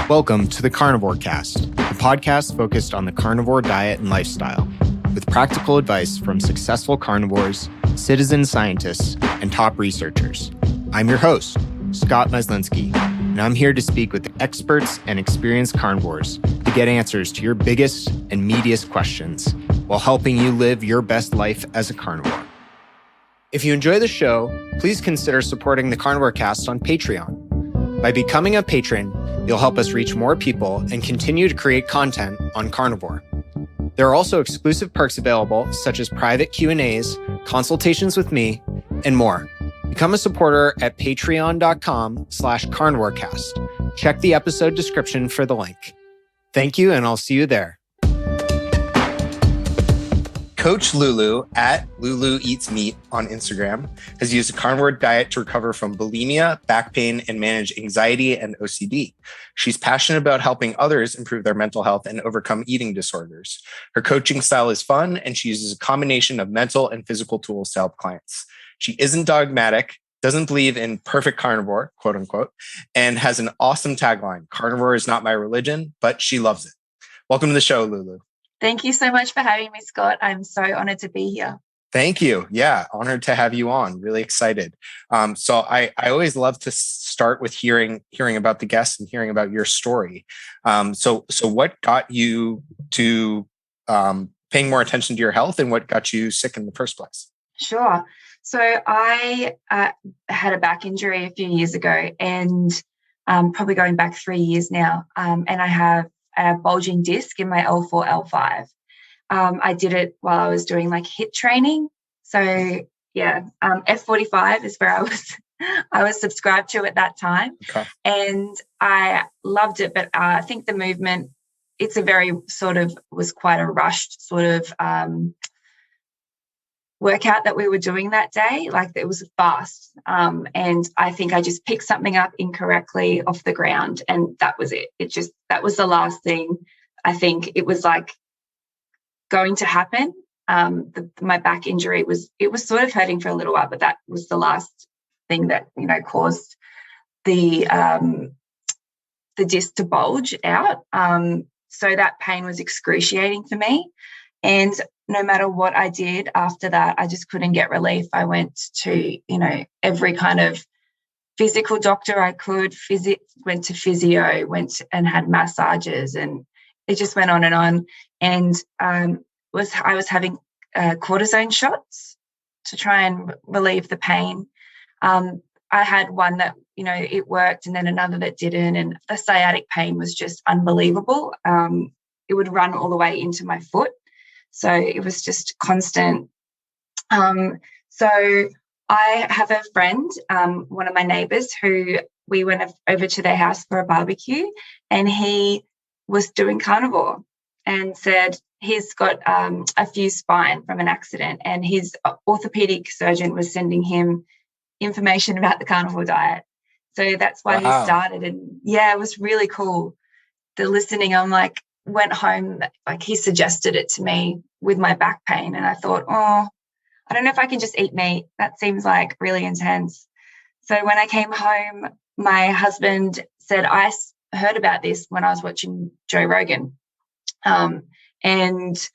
Welcome to the Carnivore Cast, the podcast focused on the carnivore diet and lifestyle, with practical advice from successful carnivores, citizen scientists, and top researchers. I'm your host, Scott Meslinski, and I'm here to speak with experts and experienced carnivores to get answers to your biggest and meatiest questions while helping you live your best life as a carnivore. If you enjoy the show, please consider supporting the Carnivore Cast on Patreon. By becoming a patron, you'll help us reach more people and continue to create content on carnivore. There are also exclusive perks available, such as private Q&As, consultations with me, and more. Become a supporter at patreon.com/carnivorecast. Check the episode description for the link. Thank you, and I'll see you there. Coach Lulu at Lulu Eats Meat on Instagram has used a carnivore diet to recover from bulimia, back pain, and manage anxiety and OCD. She's passionate about helping others improve their mental health and overcome eating disorders. Her coaching style is fun, and she uses a combination of mental and physical tools to help clients. She isn't dogmatic, doesn't believe in perfect carnivore, quote unquote, and has an awesome tagline: "Carnivore is not my religion, but she loves it." Welcome to the show, Lulu. Thank you so much for having me, Scott. I'm so honored to be here. Thank you. Yeah, honored to have you on. Really excited. So I always love to start with hearing about the guests and hearing about your story. So what got you to paying more attention to your health, and what got you sick in the first place? Sure. So I had a back injury a few years ago, and probably going back 3 years now, and I have a bulging disc in my L4, L5. I did it while I was doing like HIIT training. So yeah, F45 is where I was subscribed to at that time. Okay. And I loved it, but I think the movement, it's a very was quite a rushed sort of workout that we were doing that day. Like, it was fast. And I think I just picked something up incorrectly off the ground, and that was it. That was the last thing I think it was like going to happen. My back injury was sort of hurting for a little while, but that was the last thing that, caused the disc to bulge out. So that pain was excruciating for me. And no matter what I did after that, I just couldn't get relief. I went to, every kind of physical doctor I could, went to physio, went and had massages, and it just went on and on. And I was having cortisone shots to try and relieve the pain. I had one that, it worked, and then another that didn't. And the sciatic pain was just unbelievable. It would run all the way into my foot. So it was just constant. So I have a friend, one of my neighbours, who we went over to their house for a barbecue, and he was doing carnivore and said he's got a fused spine from an accident, and his orthopedic surgeon was sending him information about the carnivore diet. So that's why he started. And yeah, it was really cool. The listening, I'm like, went home, like he suggested it to me with my back pain, and I thought, I don't know if I can just eat meat. That seems like really intense. So when I came home, my husband said, I heard about this when I was watching Joe Rogan, and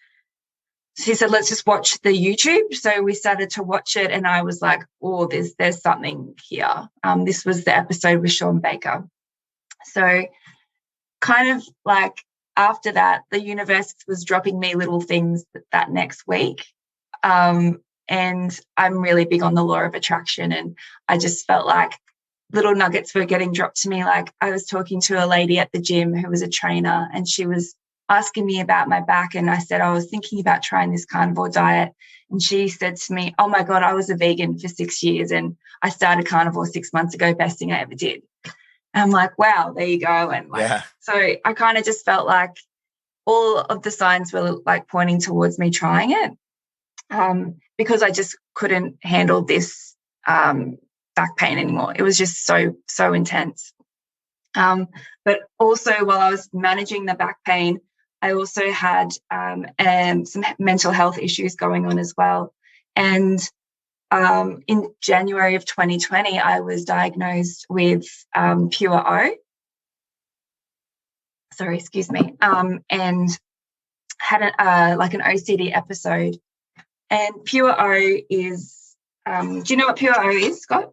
he said, let's just watch the YouTube. So we started to watch it, and I was like, there's something here. This was the episode with Sean Baker. So kind of like, after that, the universe was dropping me little things that next week. And I'm really big on the law of attraction. And I just felt like little nuggets were getting dropped to me. Like, I was talking to a lady at the gym who was a trainer, and she was asking me about my back. And I said, I was thinking about trying this carnivore diet. And she said to me, oh my God, I was a vegan for 6 years, and I started carnivore 6 months ago, best thing I ever did. And I'm like, wow, there you go. And So I kind of just felt like all of the signs were like pointing towards me trying it, because I just couldn't handle this back pain anymore. It was just so intense. But also, while I was managing the back pain, I also had some mental health issues going on as well. And in January of 2020, I was diagnosed with pure O. sorry, excuse me, and had like an OCD episode. And Pure O is, do you know what Pure O is, Scott?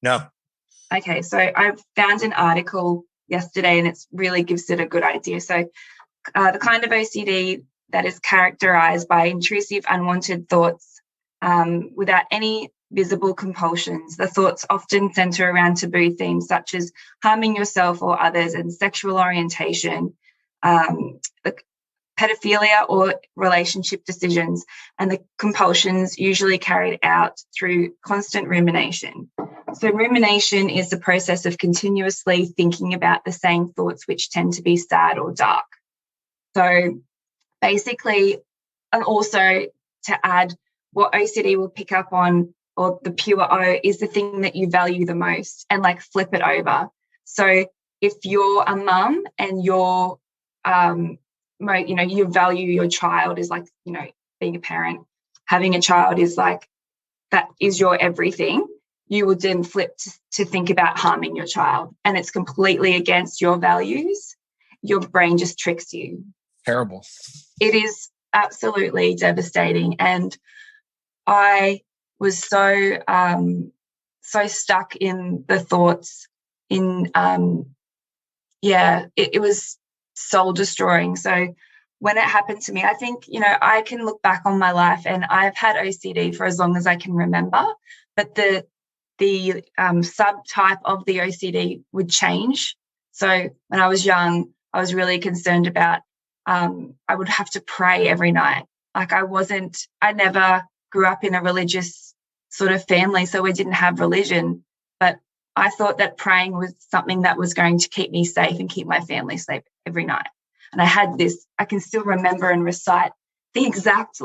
No. Okay, so I found an article yesterday and it really gives it a good idea. So the kind of OCD that is characterized by intrusive, unwanted thoughts without any visible compulsions. The thoughts often center around taboo themes such as harming yourself or others and sexual orientation, pedophilia or relationship decisions, and the compulsions usually carried out through constant rumination. So rumination is the process of continuously thinking about the same thoughts which tend to be sad or dark. So basically, and also to add, what OCD will pick up on, or the Pure O, is the thing that you value the most, and like flip it over. So if you're a mum and you're you value your child is like, being a parent, having a child is like, that is your everything, you would then flip to think about harming your child, and it's completely against your values. Your brain just tricks you. Terrible. It is absolutely devastating. And I was so stuck in the thoughts it was soul destroying. So when it happened to me, I think, I can look back on my life and I've had OCD for as long as I can remember, but the subtype of the OCD would change. So when I was young, I was really concerned about, I would have to pray every night. Like I never grew up in a religious sort of family, so we didn't have religion, but I thought that praying was something that was going to keep me safe and keep my family safe every night. And I had this, I can still remember and recite the exact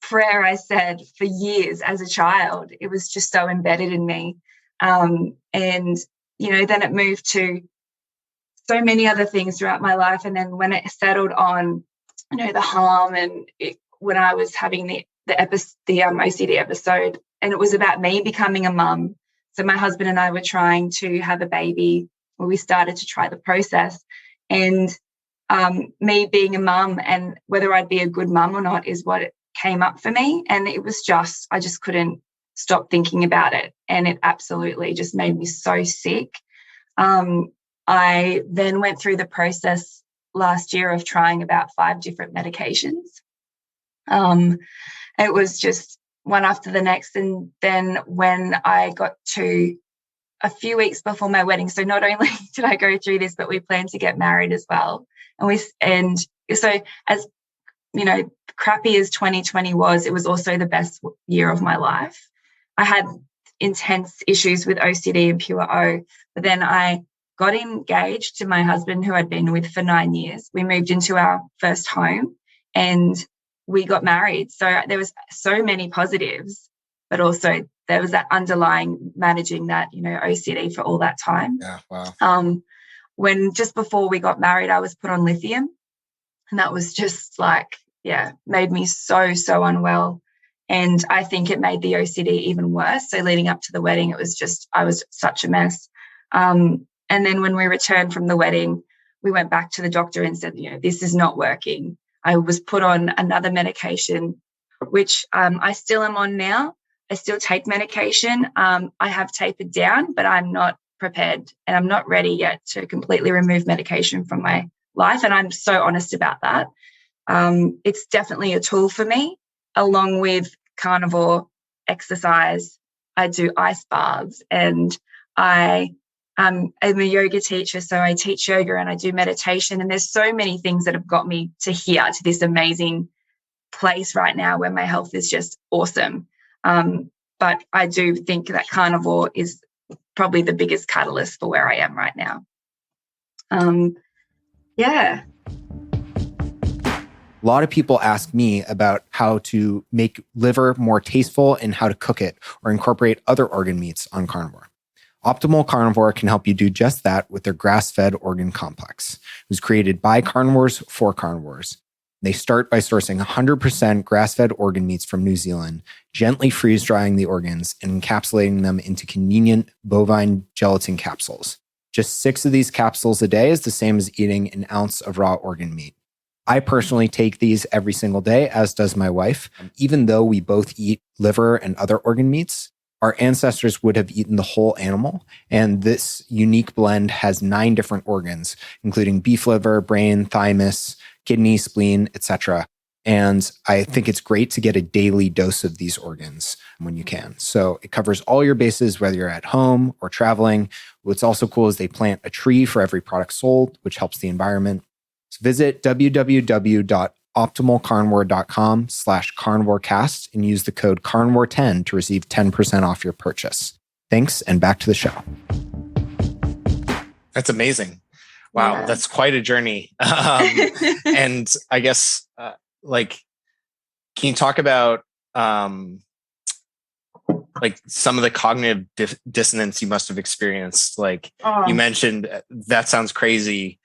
prayer I said for years as a child. It was just so embedded in me. And, then it moved to so many other things throughout my life. And then when it settled on, the harm and when I was having the OCD episode, and it was about me becoming a mum. So my husband and I were trying to have a baby, where we started to try the process, and me being a mum and whether I'd be a good mum or not is what it came up for me. And it was I just couldn't stop thinking about it. And it absolutely just made me so sick. I then went through the process last year of trying about 5 different medications. It was just one after the next. And then when I got to a few weeks before my wedding, so not only did I go through this, but we planned to get married as well. And so as, crappy as 2020 was, it was also the best year of my life. I had intense issues with OCD and Pure O, but then I got engaged to my husband, who I'd been with for 9 years. We moved into our first home and we got married. So there was so many positives, but also there was that underlying managing that, OCD for all that time. Yeah, wow. When just before we got married, I was put on lithium, and that was just made me so, so unwell. And I think it made the OCD even worse. So leading up to the wedding, I was such a mess. And then when we returned from the wedding, we went back to the doctor and said, this is not working. I was put on another medication, which I still am on now. I still take medication. I have tapered down, but I'm not prepared and I'm not ready yet to completely remove medication from my life. And I'm so honest about that. It's definitely a tool for me, along with carnivore, exercise. I do ice baths, and I am a yoga teacher, so I teach yoga and I do meditation. And there's so many things that have got me to here, to this amazing place right now where my health is just awesome. But I do think that carnivore is probably the biggest catalyst for where I am right now. Yeah. A lot of people ask me about how to make liver more tasteful and how to cook it or incorporate other organ meats on carnivore. Optimal Carnivore can help you do just that with their grass-fed organ complex. It was created by carnivores for carnivores. They start by sourcing 100% grass-fed organ meats from New Zealand, gently freeze-drying the organs and encapsulating them into convenient bovine gelatin capsules. Just 6 of these capsules a day is the same as eating an ounce of raw organ meat. I personally take these every single day, as does my wife. Even though we both eat liver and other organ meats, our ancestors would have eaten the whole animal. And this unique blend has 9 different organs, including beef liver, brain, thymus, kidney, spleen, etc. And I think it's great to get a daily dose of these organs when you can. So it covers all your bases, whether you're at home or traveling. What's also cool is they plant a tree for every product sold, which helps the environment. So visit www.optimalcarnivore.com/carnivorecast and use the code carnivore10 to receive 10% off your purchase. Thanks, and back to the show. That's amazing. Wow, that's quite a journey. And I guess, can you talk about some of the cognitive dissonance you must have experienced? You mentioned, that sounds crazy.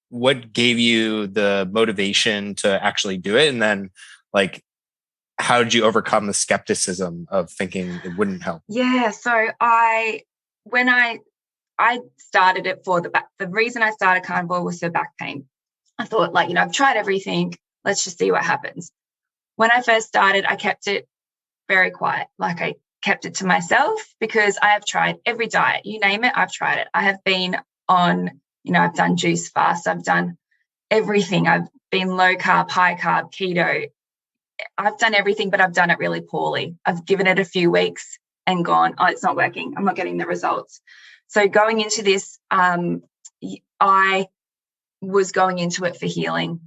What gave you the motivation to actually do it? And then how did you overcome the skepticism of thinking it wouldn't help? Yeah. So when I started it for the reason I started Carnivore was for back pain. I thought I've tried everything. Let's just see what happens. When I first started, I kept it very quiet. I kept it to myself because I have tried every diet, you name it. I've tried it. I have been on, I've done juice fast. I've done everything. I've been low carb, high carb, keto. I've done everything, but I've done it really poorly. I've given it a few weeks and gone, oh, it's not working. I'm not getting the results. So going into this, I was going into it for healing.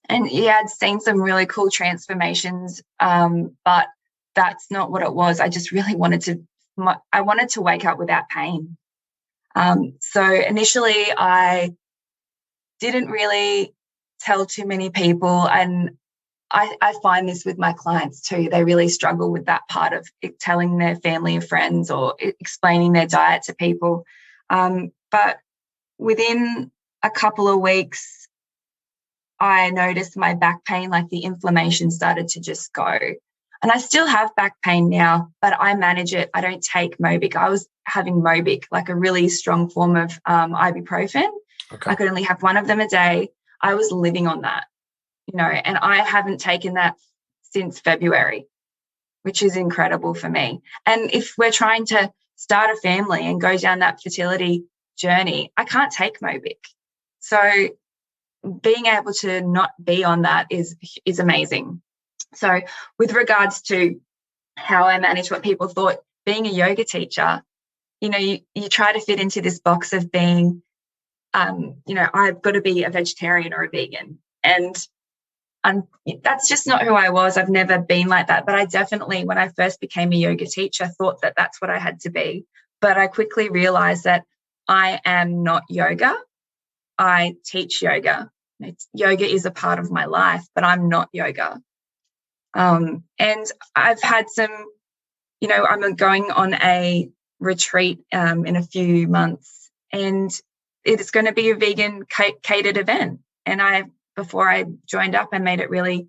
And I'd seen some really cool transformations, but that's not what it was. I just really wanted to wake up without pain. So initially I didn't really tell too many people, and I find this with my clients too. They really struggle with that part of telling their family and friends or explaining their diet to people. But within a couple of weeks, I noticed my back pain, the inflammation started to just go. And I still have back pain now, but I manage it. I don't take Mobic. I was having Mobic, a really strong form of ibuprofen. Okay. I could only have one of them a day. I was living on that, and I haven't taken that since February, which is incredible for me. And if we're trying to start a family and go down that fertility journey, I can't take Mobic. So being able to not be on that is amazing. So with regards to how I manage what people thought, being a yoga teacher, you try to fit into this box of being, I've got to be a vegetarian or a vegan. And that's just not who I was. I've never been like that. But I definitely, when I first became a yoga teacher, thought that that's what I had to be. But I quickly realized that I am not yoga. I teach yoga. Yoga is a part of my life, but I'm not yoga. And I've had some, I'm going on a retreat in a few months, and it's going to be a vegan catered event. And before I joined up, I made it really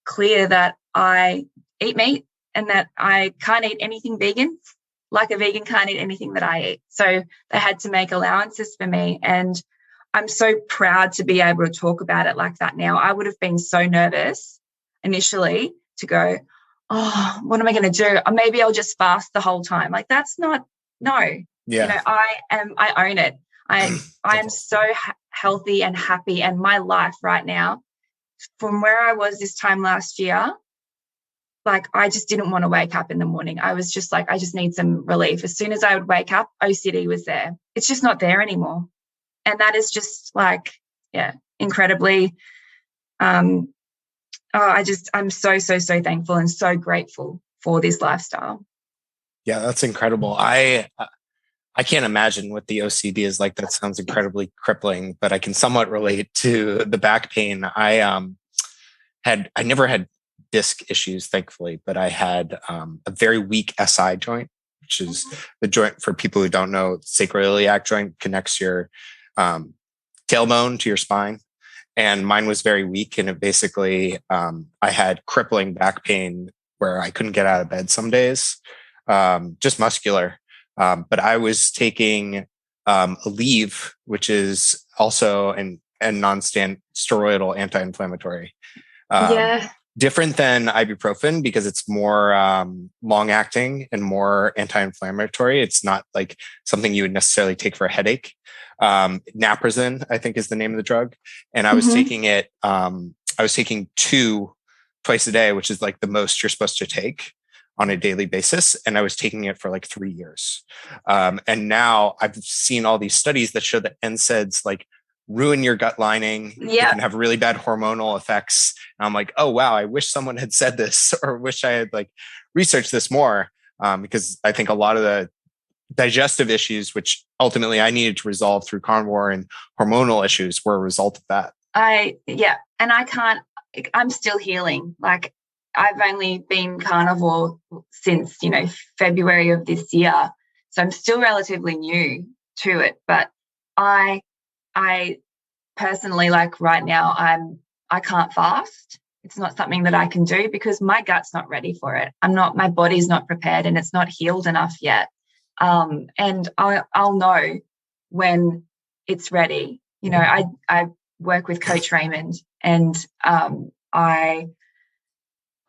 clear that I eat meat and that I can't eat anything vegan, like a vegan can't eat anything that I eat. So they had to make allowances for me. And I'm so proud to be able to talk about it like that now. I would have been so nervous initially to go, oh, what am I going to do? Or maybe I'll just fast the whole time. That's not, no. Yeah. I own it. I am so healthy and happy, and my life right now, from where I was this time last year, I just didn't want to wake up in the morning. I was just I just need some relief. As soon as I would wake up, OCD was there. It's just not there anymore. And that is just incredibly, I'm so, so, so thankful and so grateful for this lifestyle. Yeah, that's incredible. I can't imagine what the OCD is like. That sounds incredibly crippling, but I can somewhat relate to the back pain. I never had disc issues, thankfully, but I had a very weak SI joint, which is the joint, for people who don't know, sacroiliac joint connects your tailbone to your spine. And mine was very weak. And it basically, I had crippling back pain where I couldn't get out of bed some days, just muscular. But I was taking Aleve, which is also a non-steroidal anti-inflammatory. Yeah. Different than ibuprofen because it's more long-acting and more anti-inflammatory. It's not like something you would necessarily take for a headache. Naproxen, I think, is the name of the drug. And I was taking it, I was taking 2 twice a day, which is like the most you're supposed to take on a daily basis. And I was taking it for like 3 years. And now I've seen all these studies that show that NSAIDs like ruin your gut lining. It can have really bad hormonal effects. And I'm like, oh, wow, I wish someone had said this, or wish I had like researched this more, because I think a lot of the digestive issues, which ultimately I needed to resolve through carnivore, and hormonal issues were a result of that. And I'm still healing. Like, I've only been carnivore since, February of this year. So I'm still relatively new to it, but I personally, like right now, I can't fast. It's not something that I can do because my gut's not ready for it. My body's not prepared, and it's not healed enough yet. And I'll know when it's ready. I work with Coach Raymond, and I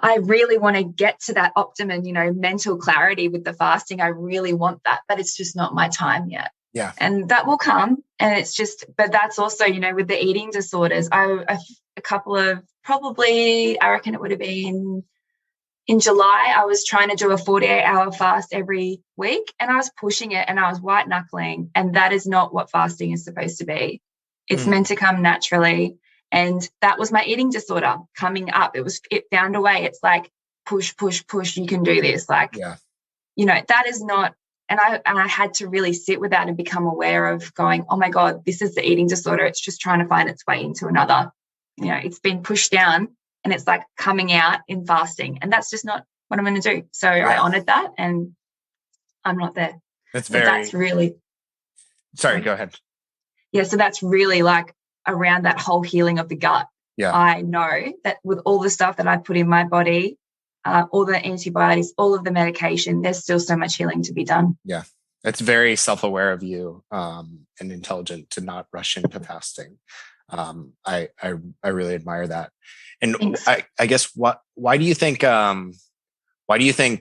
really want to get to that optimum, mental clarity with the fasting. I really want that, but it's just not my time yet. Yeah. And that will come. And it's just, but that's also, with the eating disorders, a couple of, probably, I reckon it would have been in July, I was trying to do a 48-hour fast every week, and I was pushing it, and I was white knuckling. And that is not what fasting is supposed to be. It's meant to come naturally. And that was my eating disorder coming up. It found a way. It's like, push, push, push. You can do this. Like, that is not. And I had to really sit with that and become aware of going, oh my God, this is the eating disorder. It's just trying to find its way into another. It's been pushed down, and it's like coming out in fasting. And that's just not what I'm going to do. So I honored that, and I'm not there. That's really. Sorry, go ahead. Yeah. So that's really like around that whole healing of the gut. Yeah. I know that with all the stuff that I put in my body, all the antibiotics, all of the medication, there's still so much healing to be done. Yeah. It's very self-aware of you, and intelligent to not rush into fasting. I really admire that. And I guess why do you think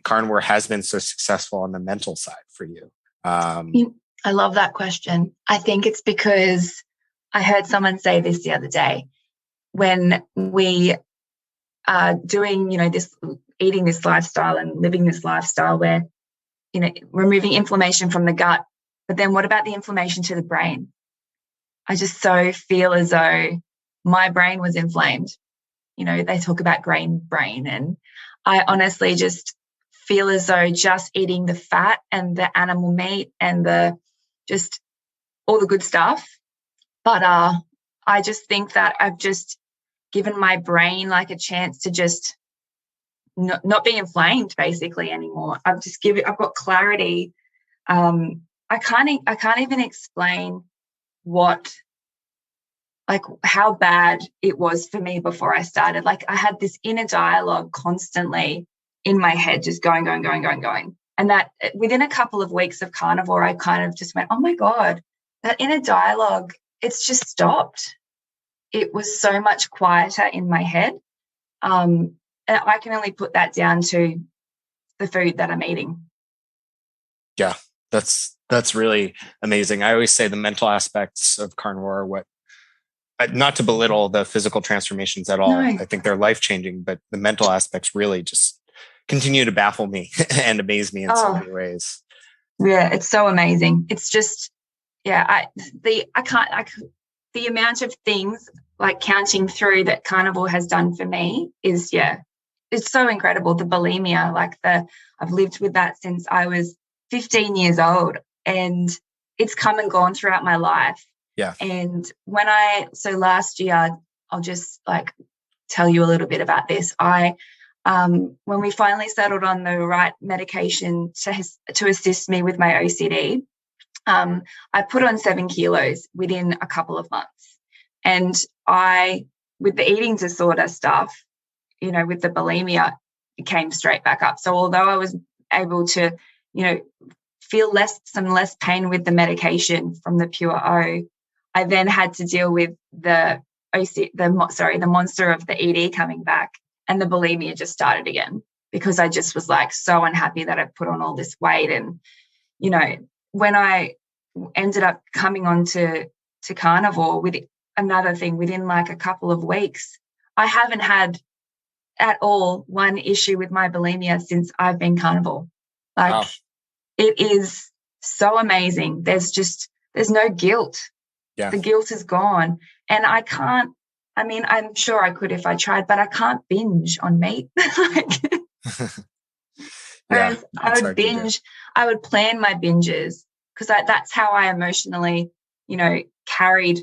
carnivore has been so successful on the mental side for you? I love that question. I think it's because I heard someone say this the other day. When we are doing, this eating this lifestyle and living this lifestyle where, removing inflammation from the gut, but then what about the inflammation to the brain? I just so feel as though my brain was inflamed. They talk about brain, and I honestly just feel as though just eating the fat and the animal meat and just all the good stuff. But I just think that I've just given my brain like a chance to just not be inflamed basically anymore. I've got clarity. I can't even explain how bad it was for me before I started. Like, I had this inner dialogue constantly in my head, just going. And that within a couple of weeks of carnivore, I kind of just went, oh my God, that inner dialogue, it's just stopped. It was so much quieter in my head. And I can only put that down to the food that I'm eating. Yeah, that's really amazing. I always say the mental aspects of carnivore are not to belittle the physical transformations at all. No. I think they're life-changing, but the mental aspects really just continue to baffle me and amaze me in so many ways. Yeah, it's so amazing. It's just, the amount of things like counting through that carnivore has done for me is, it's so incredible. The bulimia, I've lived with that since I was 15 years old, and it's come and gone throughout my life. Yeah. And last year, I'll just tell you a little bit about this. When we finally settled on the right medication to assist me with my OCD, I put on 7 kilos within a couple of months. And with the eating disorder stuff, with the bulimia, it came straight back up. So although I was able to, feel some less pain with the medication from the Pure O, I then had to deal with the monster of the ED coming back, and the bulimia just started again, because I just was like so unhappy that I put on all this weight. And, you know, when I ended up coming on to carnivore, with another thing, within like a couple of weeks, I haven't had at all one issue with my bulimia since I've been carnivore. Like, wow. It is so amazing. There's no guilt. Yeah. The guilt is gone. And I'm sure I could if I tried, but I can't binge on meat. Whereas I would binge, I would plan my binges, because that's how I emotionally, you know, carried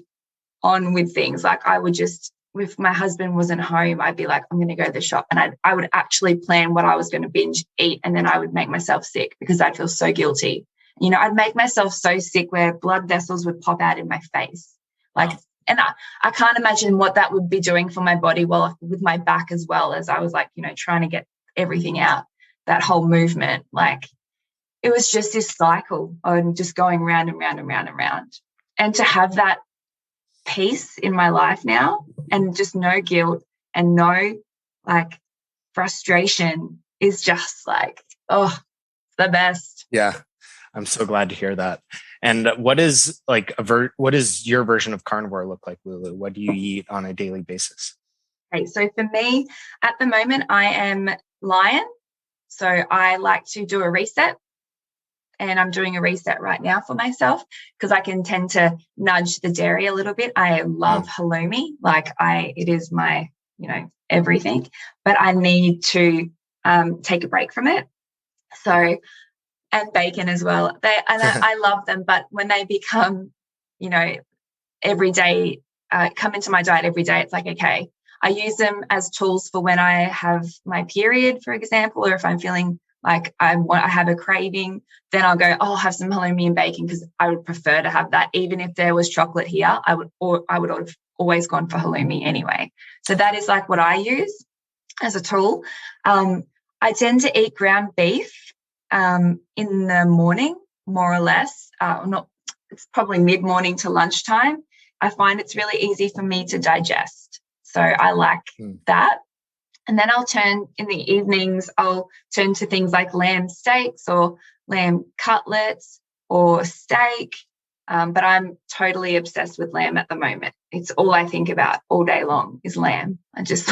on with things. Like, I would just, if my husband wasn't home, I'd be like, I'm going to go to the shop, and I would actually plan what I was going to binge eat, and then I would make myself sick because I'd feel so guilty. You know, I'd make myself so sick where blood vessels would pop out in my face. Like, wow. And I can't imagine what that would be doing for my body, well, with my back as well, as I was like, you know, trying to get everything out, that whole movement. Like, it was just this cycle of just going round and round and round and round. And to have that peace in my life now, and just no guilt and no like frustration, is just like, oh, the best. Yeah. I'm so glad to hear that. And what is your version of carnivore look like, Lulu? What do you eat on a daily basis? Okay, so for me, at the moment, I am lion. So I like to do a reset, and I'm doing a reset right now for myself, because I can tend to nudge the dairy a little bit. I love halloumi. Like, it is my, you know, everything, but I need to take a break from it. So, and bacon as well. I love them, but when they become, you know, every day, come into my diet every day, it's like, okay, I use them as tools for when I have my period, for example, or if I'm feeling like I have a craving, then I'll go, I'll have some halloumi and bacon, because I would prefer to have that. Even if there was chocolate here, I would have always gone for halloumi anyway. So that is like what I use as a tool. I tend to eat ground beef in the morning, more or less. It's probably mid-morning to lunchtime. I find it's really easy for me to digest. So I like that. And then in the evenings, I'll turn to things like lamb steaks or lamb cutlets or steak. But I'm totally obsessed with lamb at the moment. It's all I think about all day long is lamb. I just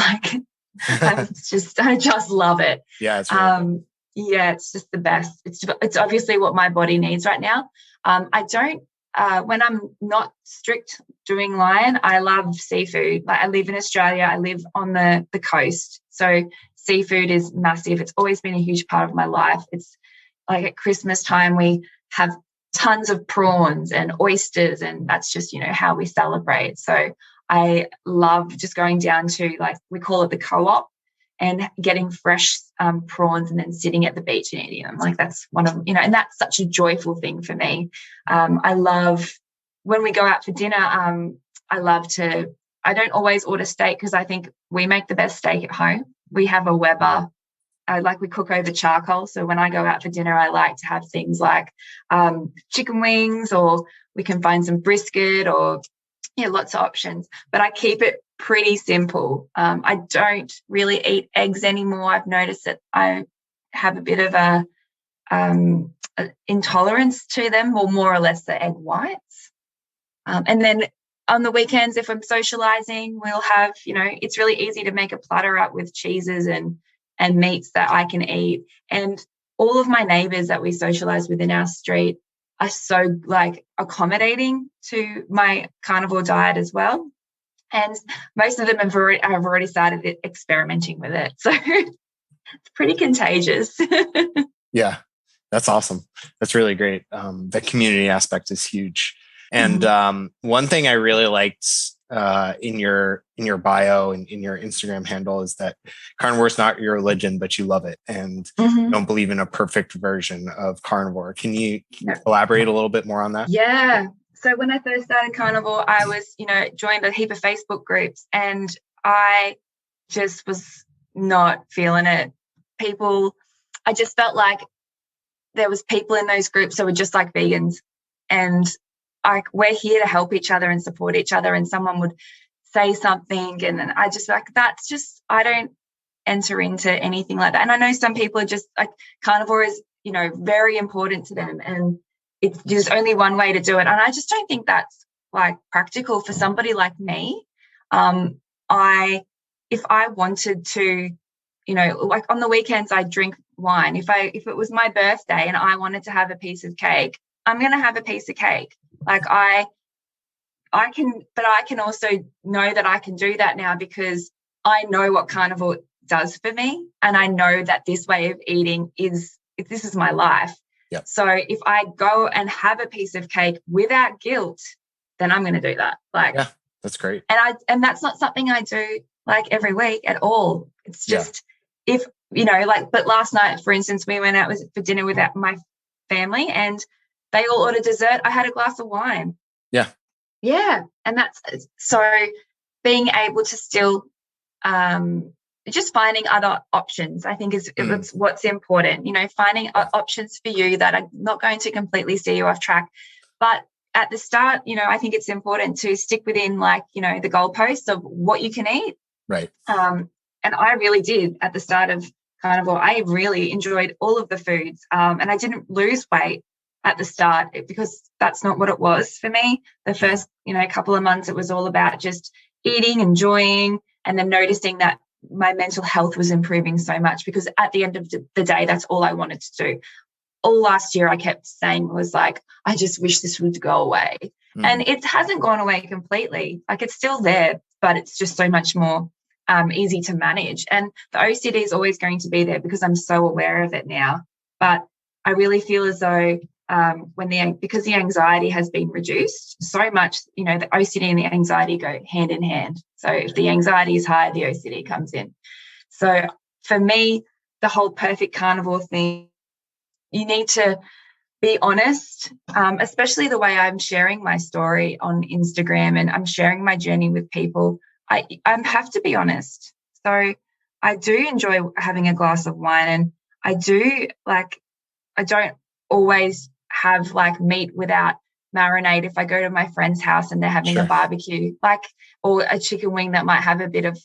love it. Yeah, it's really good. Yeah, it's just the best. It's obviously what my body needs right now. I don't, when I'm not strict doing lion, I love seafood. Like, I live in Australia. I live on the coast. So seafood is massive. It's always been a huge part of my life. It's like at Christmas time, we have tons of prawns and oysters, and that's just, you know, how we celebrate. So I love just going down to, like, we call it the co-op, and getting fresh prawns and then sitting at the beach and eating them. Like, that's one of, you know, and that's such a joyful thing for me. I love when we go out for dinner, I don't always order steak, because I think we make the best steak at home. We have a Weber. We cook over charcoal. So when I go out for dinner, I like to have things like chicken wings, or we can find some brisket, or lots of options. But I keep it pretty simple. I don't really eat eggs anymore. I've noticed that I have a bit of a intolerance to them, or more or less the egg whites. And then on the weekends, if I'm socializing, we'll have, you know, it's really easy to make a platter up with cheeses and meats that I can eat. And all of my neighbors that we socialize with in our street are so, like, accommodating to my carnivore diet as well. And most of them have already started experimenting with it. So it's pretty contagious. Yeah, that's awesome. That's really great. The community aspect is huge. And one thing I really liked in your bio and in your Instagram handle is that carnivore is not your religion, but you love it, and you don't believe in a perfect version of carnivore. Can you elaborate a little bit more on that? Yeah. So when I first started carnivore, I was, you know, joined a heap of Facebook groups, and I just was not feeling it. I just felt like there was people in those groups that were just like vegans, and we're here to help each other and support each other, and someone would say something and then I just like, that's just, I don't enter into anything like that. And I know some people are just like, carnivore is, very important to them, and there's only one way to do it. And I just don't think that's like practical for somebody like me. If I wanted to, like on the weekends I drink wine. If it was my birthday and I wanted to have a piece of cake, I'm going to have a piece of cake. Like I can also know that I can do that now because I know what carnivore does for me, and I know that this way of eating this is my life. Yep. So if I go and have a piece of cake without guilt, then I'm going to do that. Like, yeah, that's great. And that's not something I do like every week at all. It's just but last night, for instance, we went out for dinner with my family and they all ordered dessert. I had a glass of wine. Yeah. Yeah. And that's so being able to still just finding other options, I think is what's important, finding options for you that are not going to completely steer you off track. But at the start, I think it's important to stick within the goalposts of what you can eat. Right. And I really did at the start of carnivore. I really enjoyed all of the foods. And I didn't lose weight at the start because that's not what it was for me. The first, couple of months, it was all about just eating, enjoying, and then noticing that my mental health was improving so much, because at the end of the day, that's all I wanted to do. All last year I kept saying was like, I just wish this would go away. And it hasn't gone away completely. Like, it's still there, but it's just so much more easy to manage. And the OCD is always going to be there because I'm so aware of it now. But I really feel as though because the anxiety has been reduced so much, the OCD and the anxiety go hand in hand. So if the anxiety is high, the OCD comes in. So for me, the whole perfect carnivore thing, you need to be honest, especially the way I'm sharing my story on Instagram and I'm sharing my journey with people. I have to be honest. So I do enjoy having a glass of wine, and I don't always have meat without marinade if I go to my friend's house and they're having a barbecue, or a chicken wing that might have a bit of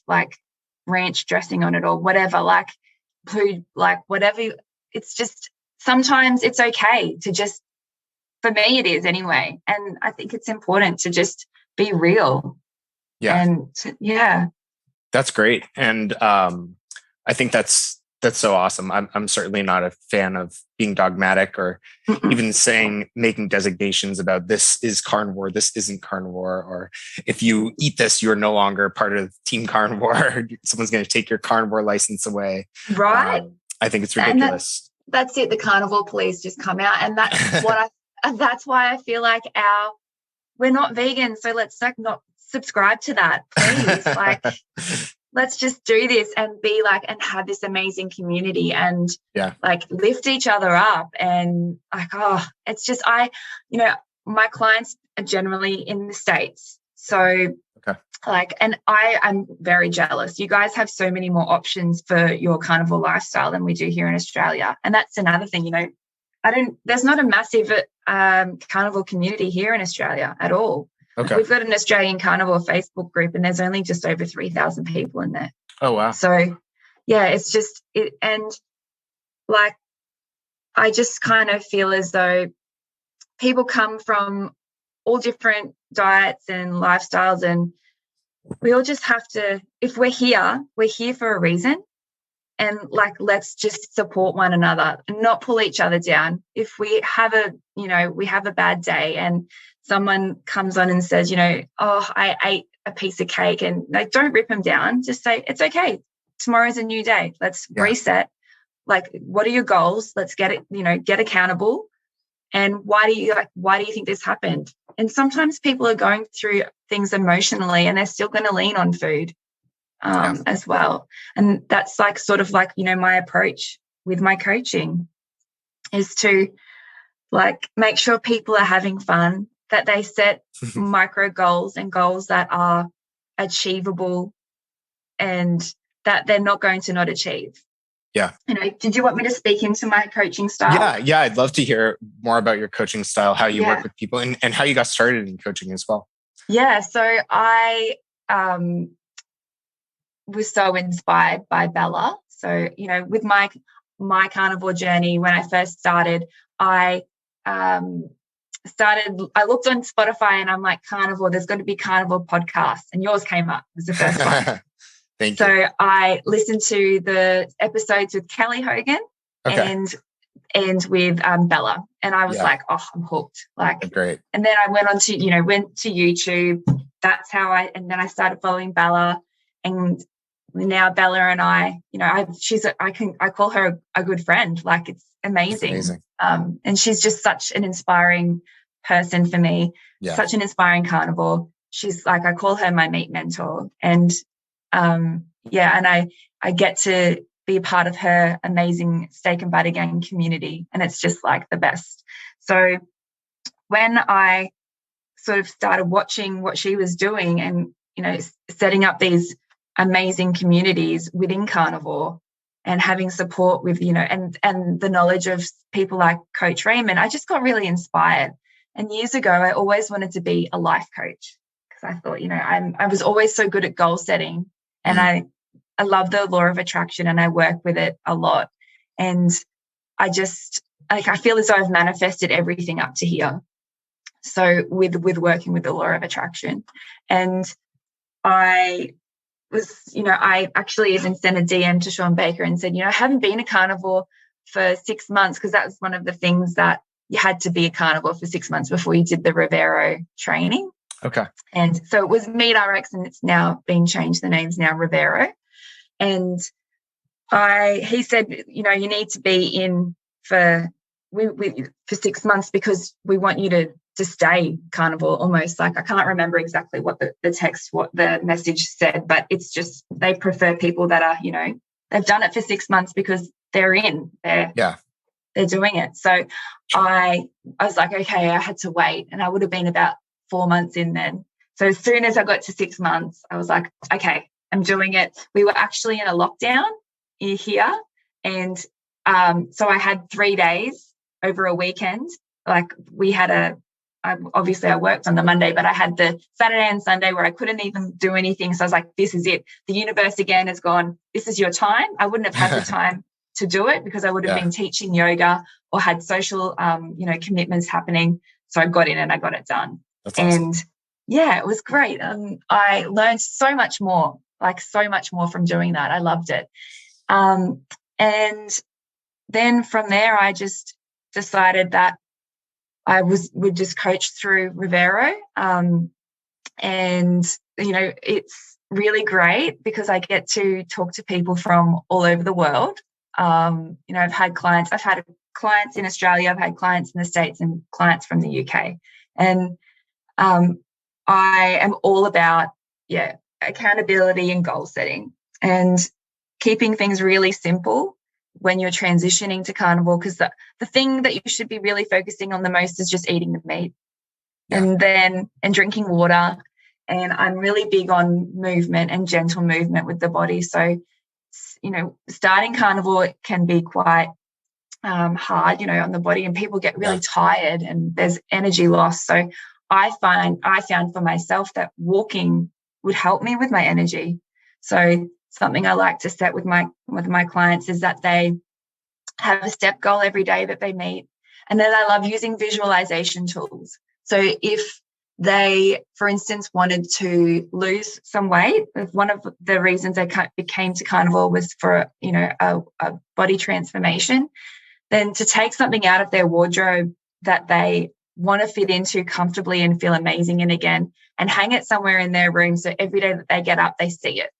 ranch dressing on it or whatever, whatever. It's just, sometimes it's okay to just, for me it is anyway. And I think it's important to just be real. Yeah. And that's great. And I think that's so awesome. I'm certainly not a fan of being dogmatic or even making designations about this is carnivore, this isn't carnivore, or if you eat this, you're no longer part of Team Carnivore. Someone's going to take your carnivore license away. Right. I think it's ridiculous. That's it. The carnivore police just come out, and that's that's why I feel like we're not vegan, so let's not subscribe to that, please. Let's just do this and be and have this amazing community and lift each other up. And it's just, my clients are generally in the States. So and I am very jealous. You guys have so many more options for your carnivore lifestyle than we do here in Australia. And that's another thing, there's not a massive carnivore community here in Australia at all. Okay. We've got an Australian Carnivore Facebook group and there's only just over 3,000 people in there. Oh, wow. So, it's just it. And I just kind of feel as though people come from all different diets and lifestyles, and we all just have to, if we're here for a reason. And let's just support one another and not pull each other down. If we have a bad day and someone comes on and says, I ate a piece of cake, and don't rip them down. Just say, it's okay. Tomorrow's a new day. Let's reset. What are your goals? Let's get it, get accountable. And why do you think this happened? And sometimes people are going through things emotionally and they're still going to lean on food. As well. And that's my approach with my coaching is to make sure people are having fun, that they set micro goals and goals that are achievable and that they're not going to not achieve. Yeah. Did you want me to speak into my coaching style? Yeah. I'd love to hear more about your coaching style, how you work with people, and how you got started in coaching as well. Yeah. So I was so inspired by Bella. So, with my carnivore journey, when I first started, I looked on Spotify and I'm like, carnivore, there's got to be carnivore podcasts. And yours came up. It was the first one. Thank you. So I listened to the episodes with Kelly Hogan and with Bella. And I was like, oh, I'm hooked. Like, great. And then I went on to, went to YouTube. That's how and then I started following Bella. And now Bella and I call her a good friend. Like, it's amazing. That's amazing. And she's just such an inspiring person for me. Yeah. Such an inspiring carnivore. She's like, I call her my meat mentor. And and I get to be a part of her amazing Steak and Butter Gang community, and it's just like the best. So when I sort of started watching what she was doing and setting up these amazing communities within carnivore and having support with and the knowledge of people like Coach Raymond, I just got really inspired. And years ago I always wanted to be a life coach because I thought I was always so good at goal setting. And I love the law of attraction and I work with it a lot. And I just I feel as though I've manifested everything up to here. So with working with the law of attraction. And I was, I actually even sent a DM to Sean Baker and said, I haven't been a carnivore for 6 months, because that was one of the things that you had to be a carnivore for 6 months before you did the Rivero training. Okay. And so it was MeatRx and it's now been changed. The name's now Rivero. And he said, you need to be in for 6 months because we want you to stay carnivore almost. Like, I can't remember exactly what what the message said, but it's just they prefer people that are, they've done it for 6 months because they're doing it. So I was like, okay, I had to wait, and I would have been about 4 months in then. So as soon as I got to 6 months, I was like, okay, I'm doing it. We were actually in a lockdown here. And so I had 3 days over a weekend. Like, we had obviously I worked on the Monday, but I had the Saturday and Sunday where I couldn't even do anything. So I was like, this is it. The universe again has gone, this is your time. I wouldn't have had the time to do it because I would have been teaching yoga or had social, commitments happening. So I got in and I got it done. That's awesome. And it was great. I learned so much more from doing that. I loved it. And then from there, I just decided that I would just coach through Rivero. And, it's really great because I get to talk to people from all over the world. I've had clients in Australia, I've had clients in the States and clients from the UK. And I am all about, accountability and goal setting and keeping things really simple when you're transitioning to carnivore, because the thing that you should be really focusing on the most is just eating the meat and drinking water. And I'm really big on movement and gentle movement with the body. So, starting carnivore can be quite hard, on the body, and people get really tired and there's energy loss. So I found for myself that walking would help me with my energy. So something I like to set with my clients is that they have a step goal every day that they meet. And then I love using visualization tools. So if they, for instance, wanted to lose some weight, one of the reasons they came to carnivore was for, a body transformation, then to take something out of their wardrobe that they want to fit into comfortably and feel amazing in again, and hang it somewhere in their room so every day that they get up, they see it.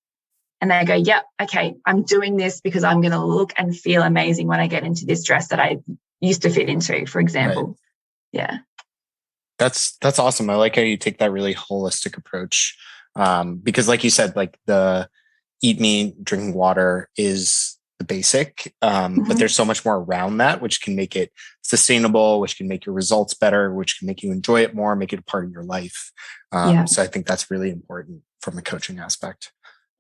And they go, yep, okay, I'm doing this because I'm going to look and feel amazing when I get into this dress that I used to fit into, for example. Right. Yeah. That's awesome. I like how you take that really holistic approach. Because like you said, like the eat meat, drinking water is the basic, but there's so much more around that, which can make it sustainable, which can make your results better, which can make you enjoy it more, make it a part of your life. So I think that's really important from a coaching aspect.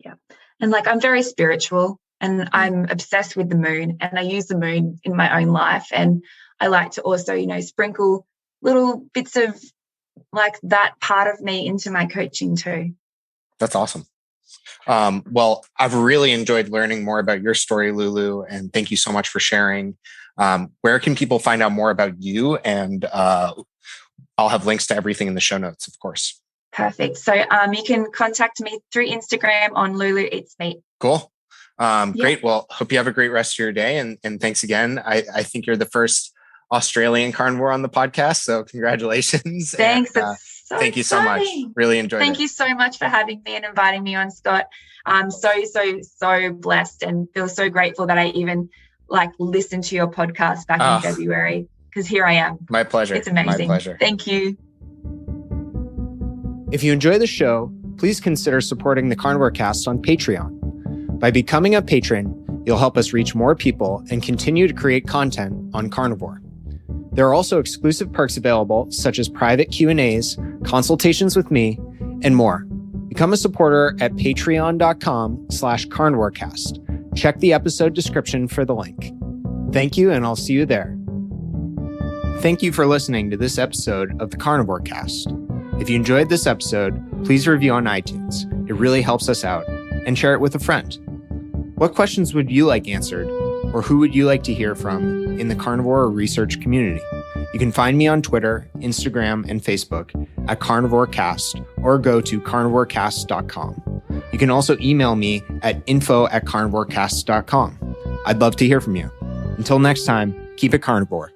Yeah. And like, I'm very spiritual. And I'm obsessed with the moon, and I use the moon in my own life. And I like to also, sprinkle little bits of like that part of me into my coaching too. That's awesome. Well, I've really enjoyed learning more about your story, Lulu, and thank you so much for sharing. Where can people find out more about you? And I'll have links to everything in the show notes, of course. Perfect. So you can contact me through Instagram on Lulu Eats Meat. Cool. Great. Well, hope you have a great rest of your day. And thanks again. I think you're the first Australian carnivore on the podcast. So congratulations. Thanks. And, thank you so much. Really enjoyed it. Thank you so much for having me and inviting me on, Scott. I'm so blessed and feel so grateful that I even listened to your podcast back in February, because here I am. My pleasure. It's amazing. My pleasure. Thank you. If you enjoy the show, please consider supporting the Carnivore Cast on Patreon. By becoming a patron, you'll help us reach more people and continue to create content on carnivore. There are also exclusive perks available, such as private Q&As, consultations with me, and more. Become a supporter at patreon.com/carnivorecast. Check the episode description for the link. Thank you, and I'll see you there. Thank you for listening to this episode of the Carnivore Cast. If you enjoyed this episode, please review on iTunes. It really helps us out. And share it with a friend. What questions would you like answered, or who would you like to hear from in the carnivore research community? You can find me on Twitter, Instagram, and Facebook at CarnivoreCast, or go to carnivorecast.com. You can also email me at info@carnivorecast.com. I'd love to hear from you. Until next time, keep it carnivore.